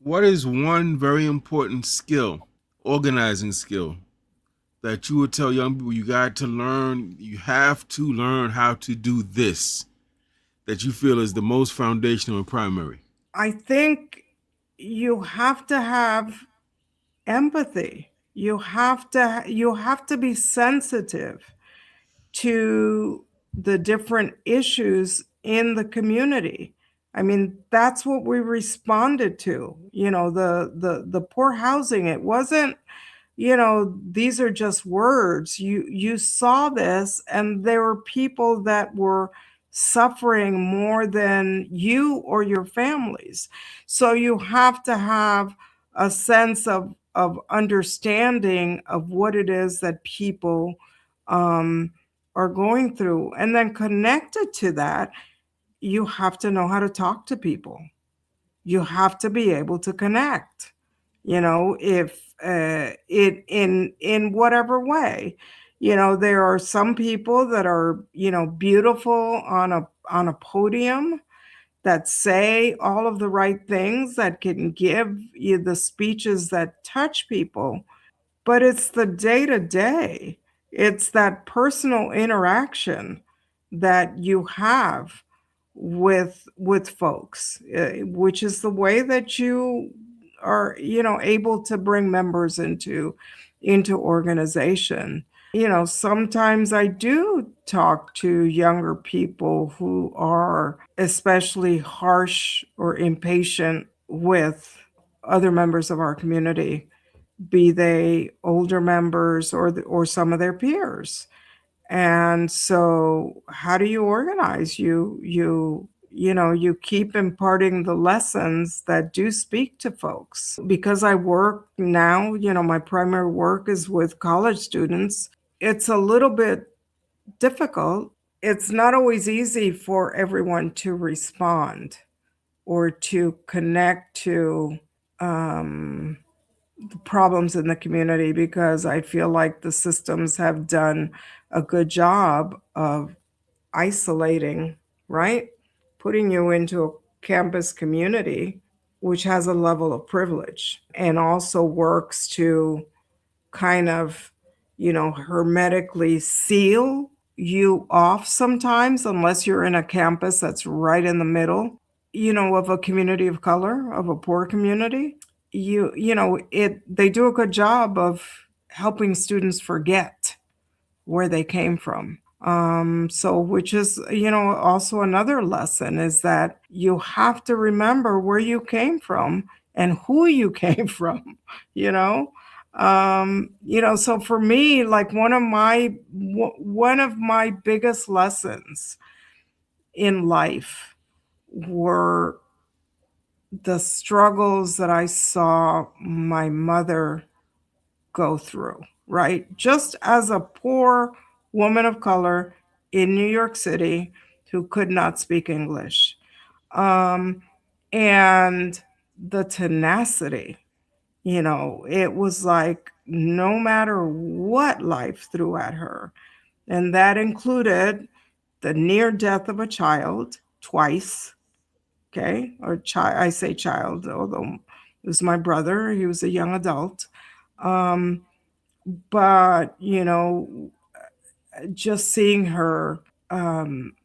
What is one very important skill, organizing skill, that you would tell young people you have to learn how to do this, that you feel is the most foundational and primary? I think you have to have empathy. You have to be sensitive to the different issues in the community. I mean, that's what we responded to. The poor housing. It wasn't, these are just words. You saw this, and there were people that were suffering more than you or your families. So you have to have a sense of understanding of what it is that people um, are going through. And then connected to that, you have to know how to talk to people. You have to be able to connect, if it in whatever way. There are some people that are, beautiful on a podium, that say all of the right things, that can give you the speeches that touch people, but it's the day to day. It's that personal interaction that you have with folks, which is the way that you are, able to bring members into organization. Sometimes I do talk to younger people who are especially harsh or impatient with other members of our community, be they older members or some of their peers. And so how do you organize? You keep imparting the lessons that do speak to folks. Because I work now, my primary work is with college students. It's a little bit difficult. It's not always easy for everyone to respond or to connect to um, the problems in the community, because I feel like the systems have done a good job of isolating, right? Putting you into a campus community, which has a level of privilege and also works to kind of, hermetically seal you off sometimes, unless you're in a campus that's right in the middle, of a community of color, of a poor community. They do a good job of helping students forget where they came from. So which is, also another lesson, is that you have to remember where you came from and who you came from, you know? So for me, like one of my biggest lessons in life were the struggles that I saw my mother go through, right? Just as a poor woman of color in New York City who could not speak English. Um, and the tenacity, it was like no matter what life threw at her. And that included the near death of a child twice. Okay. I say child, although it was my brother, he was a young adult. Um, but just seeing her,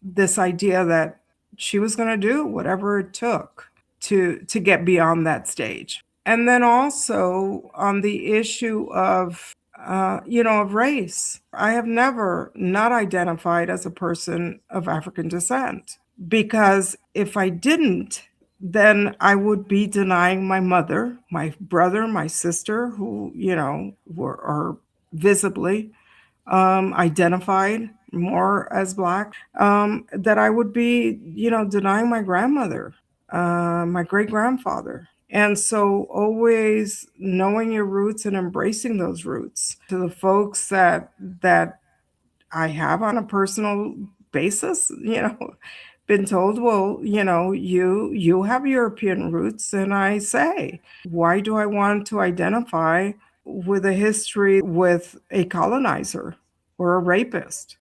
this idea that she was going to do whatever it took to get beyond that stage. And then also on the issue of race, I have never not identified as a person of African descent, because if I didn't, then I would be denying my mother, my brother, my sister, who, are visibly identified more as Black, that I would be, denying my grandmother, my great grandfather. And so always knowing your roots and embracing those roots. To the folks that I have on a personal basis, been told, well, you have European roots, and I say, why do I want to identify with a history with a colonizer or a rapist?